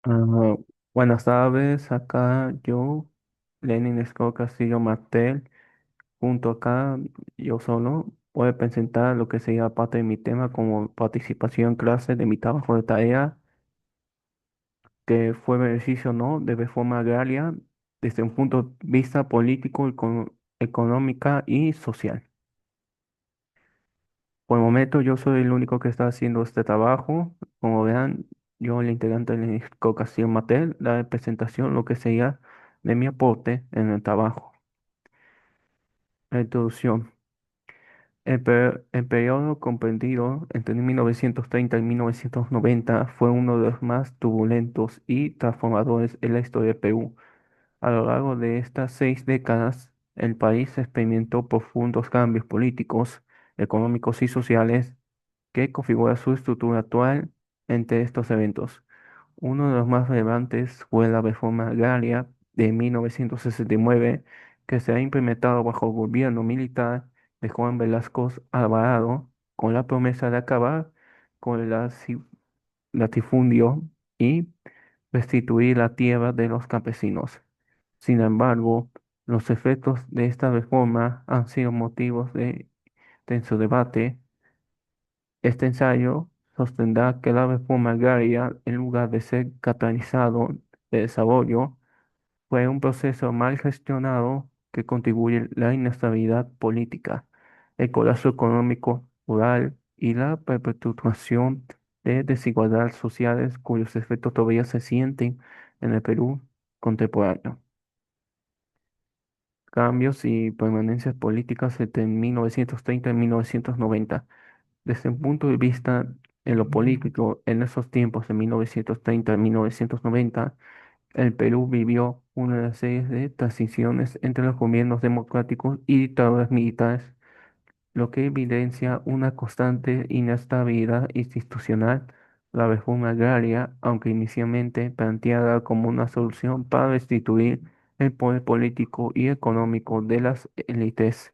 Ah, buenas tardes, acá yo, Lenin Scott Castillo Martel, junto acá, yo solo, voy a presentar lo que sería parte de mi tema como participación en clase de mi trabajo de tarea, que fue beneficio no de reforma agraria desde un punto de vista político, económica y social. Por el momento yo soy el único que está haciendo este trabajo. Como vean, yo, el integrante de la Castillo Matel, la presentación, lo que sería de mi aporte en el trabajo. La introducción. El periodo comprendido entre 1930 y 1990 fue uno de los más turbulentos y transformadores en la historia de Perú. A lo largo de estas 6 décadas, el país experimentó profundos cambios políticos, económicos y sociales que configura su estructura actual entre estos eventos. Uno de los más relevantes fue la reforma agraria de 1969, que se ha implementado bajo el gobierno militar de Juan Velasco Alvarado, con la promesa de acabar con el latifundio y restituir la tierra de los campesinos. Sin embargo, los efectos de esta reforma han sido motivos de tenso debate. Este ensayo sostendrá que la reforma agraria, en lugar de ser catalizador de desarrollo, fue un proceso mal gestionado que contribuye a la inestabilidad política, el colapso económico rural y la perpetuación de desigualdades sociales cuyos efectos todavía se sienten en el Perú contemporáneo. Cambios y permanencias políticas entre 1930 y 1990. Desde un punto de vista en lo político, en esos tiempos de 1930 a 1990, el Perú vivió una serie de transiciones entre los gobiernos democráticos y dictaduras militares, lo que evidencia una constante inestabilidad institucional. La reforma agraria, aunque inicialmente planteada como una solución para restituir el poder político y económico de las élites,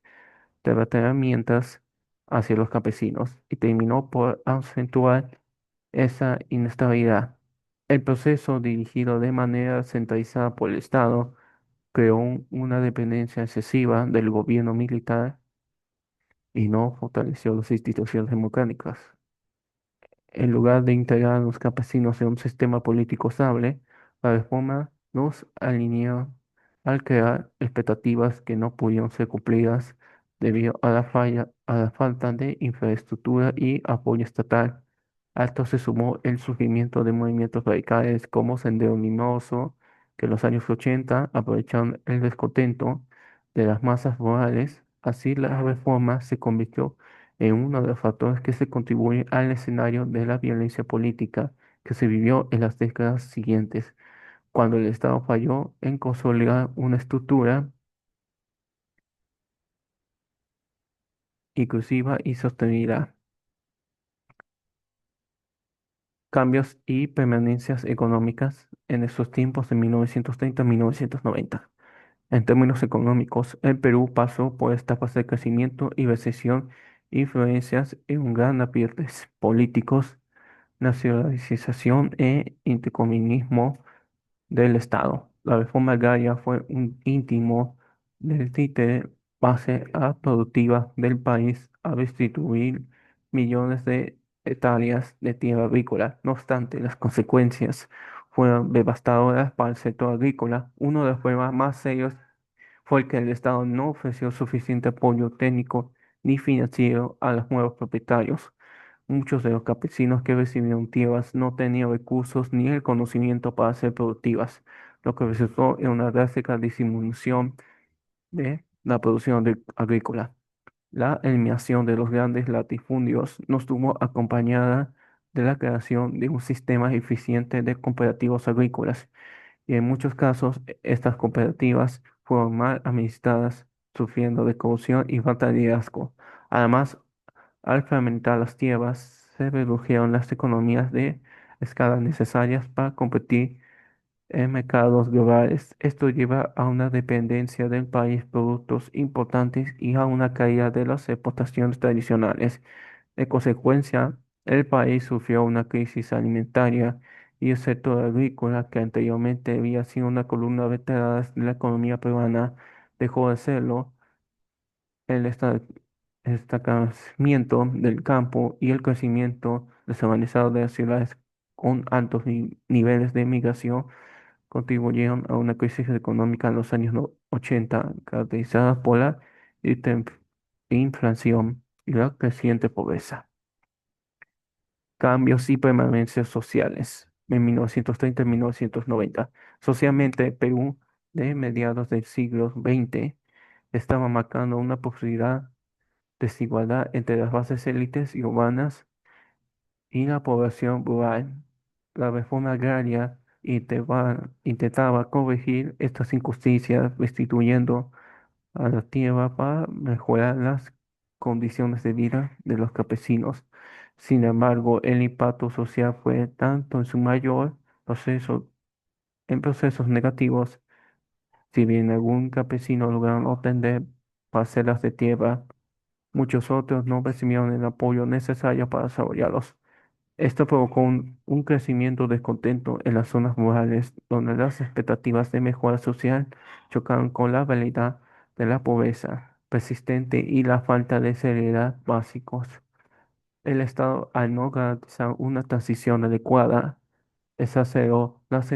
de herramientas hacia los campesinos y terminó por acentuar esa inestabilidad. El proceso, dirigido de manera centralizada por el Estado, creó una dependencia excesiva del gobierno militar y no fortaleció las instituciones democráticas. En lugar de integrar a los campesinos en un sistema político estable, la reforma los alineó al crear expectativas que no pudieron ser cumplidas debido a a la falta de infraestructura y apoyo estatal. A esto se sumó el surgimiento de movimientos radicales como Sendero Luminoso, que en los años 80 aprovecharon el descontento de las masas rurales. Así, la reforma se convirtió uno de los factores que se contribuyen al escenario de la violencia política que se vivió en las décadas siguientes, cuando el Estado falló en consolidar una estructura inclusiva y sostenibilidad. Cambios y permanencias económicas en esos tiempos de 1930 a 1990. En términos económicos, el Perú pasó por etapas de crecimiento y recesión, influencias en un gran aprietes políticos, nacionalización e intercomunismo del Estado. La reforma agraria fue un íntimo del títere base a productiva del país a restituir millones de hectáreas de tierra agrícola. No obstante, las consecuencias fueron devastadoras para el sector agrícola. Uno de los problemas más serios fue el que el Estado no ofreció suficiente apoyo técnico ni financiero a los nuevos propietarios. Muchos de los campesinos que recibieron tierras no tenían recursos ni el conocimiento para ser productivas, lo que resultó en una drástica disminución de la producción agrícola. La eliminación de los grandes latifundios no estuvo acompañada de la creación de un sistema eficiente de cooperativas agrícolas, y en muchos casos estas cooperativas fueron mal administradas, sufriendo de corrupción y falta de liderazgo. Además, al fragmentar las tierras, se redujeron las economías de escala necesarias para competir en mercados globales. Esto lleva a una dependencia del país de productos importantes y a una caída de las exportaciones tradicionales. En consecuencia, el país sufrió una crisis alimentaria y el sector agrícola, que anteriormente había sido una columna vertebral de la economía peruana, dejó de serlo. El estancamiento del campo y el crecimiento desorganizado de las ciudades con altos niveles de migración contribuyeron a una crisis económica en los años 80, caracterizada por la inflación y la creciente pobreza. Cambios y permanencias sociales. En 1930 y 1990. Socialmente, Perú de mediados del siglo XX estaba marcando una profundidad desigualdad entre las bases élites y urbanas y la población rural. La reforma agraria intentaba corregir estas injusticias, restituyendo a la tierra para mejorar las condiciones de vida de los campesinos. Sin embargo, el impacto social fue tanto en su mayor proceso, en procesos negativos, si bien algún campesino lograron obtener parcelas de tierra, muchos otros no recibieron el apoyo necesario para desarrollarlos. Esto provocó un crecimiento descontento en las zonas rurales, donde las expectativas de mejora social chocaron con la realidad de la pobreza persistente y la falta de seriedad básicos. El Estado, al no garantizar una transición adecuada, exacerbó las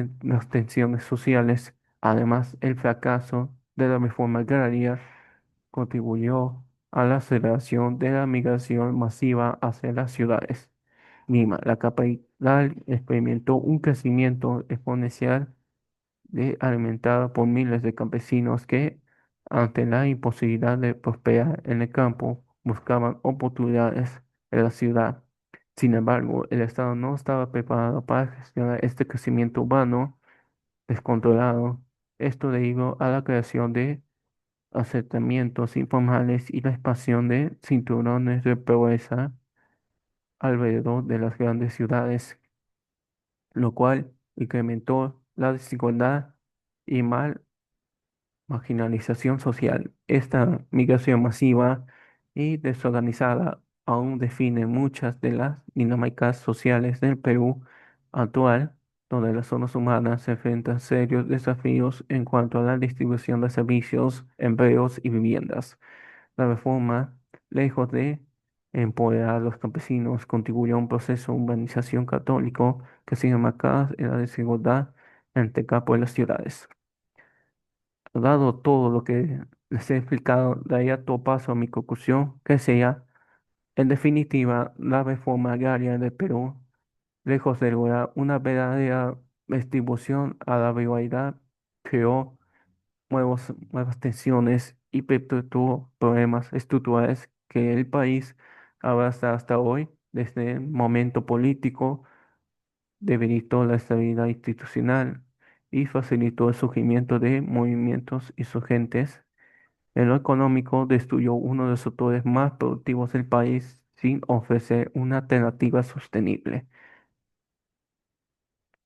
tensiones sociales. Además, el fracaso de la reforma agraria contribuyó a la aceleración de la migración masiva hacia las ciudades. Lima, la capital, experimentó un crecimiento exponencial alimentada por miles de campesinos que, ante la imposibilidad de prosperar en el campo, buscaban oportunidades en la ciudad. Sin embargo, el Estado no estaba preparado para gestionar este crecimiento urbano descontrolado. Esto debido a la creación de asentamientos informales y la expansión de cinturones de pobreza alrededor de las grandes ciudades, lo cual incrementó la desigualdad y marginalización social. Esta migración masiva y desorganizada aún define muchas de las dinámicas sociales del Perú actual, donde las zonas humanas se enfrentan serios desafíos en cuanto a la distribución de servicios, empleos y viviendas. La reforma, lejos de empoderar a los campesinos, contribuyó a un proceso de urbanización católico que sigue marcada en la desigualdad entre el campo y las ciudades. Dado todo lo que les he explicado, daría todo paso a mi conclusión, que sea, en definitiva, la reforma agraria del Perú, lejos de lograr una verdadera distribución a la rivalidad, creó nuevas tensiones y perpetuó problemas estructurales que el país abraza hasta hoy, desde el momento político, debilitó la estabilidad institucional y facilitó el surgimiento de movimientos insurgentes. En lo económico, destruyó uno de los sectores más productivos del país sin ofrecer una alternativa sostenible.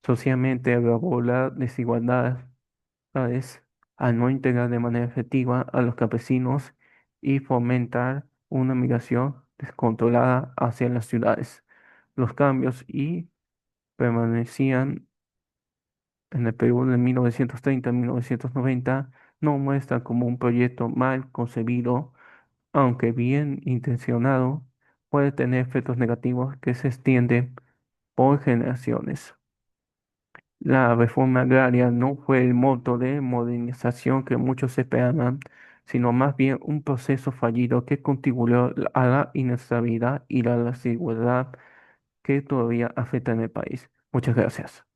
Socialmente, agravó la desigualdad al no integrar de manera efectiva a los campesinos y fomentar una migración descontrolada hacia las ciudades. Los cambios y permanecían en el Perú de 1930 a 1990 no muestran como un proyecto mal concebido, aunque bien intencionado, puede tener efectos negativos que se extienden por generaciones. La reforma agraria no fue el moto de modernización que muchos esperaban, sino más bien un proceso fallido que contribuyó a la inestabilidad y la desigualdad que todavía afecta en el país. Muchas gracias.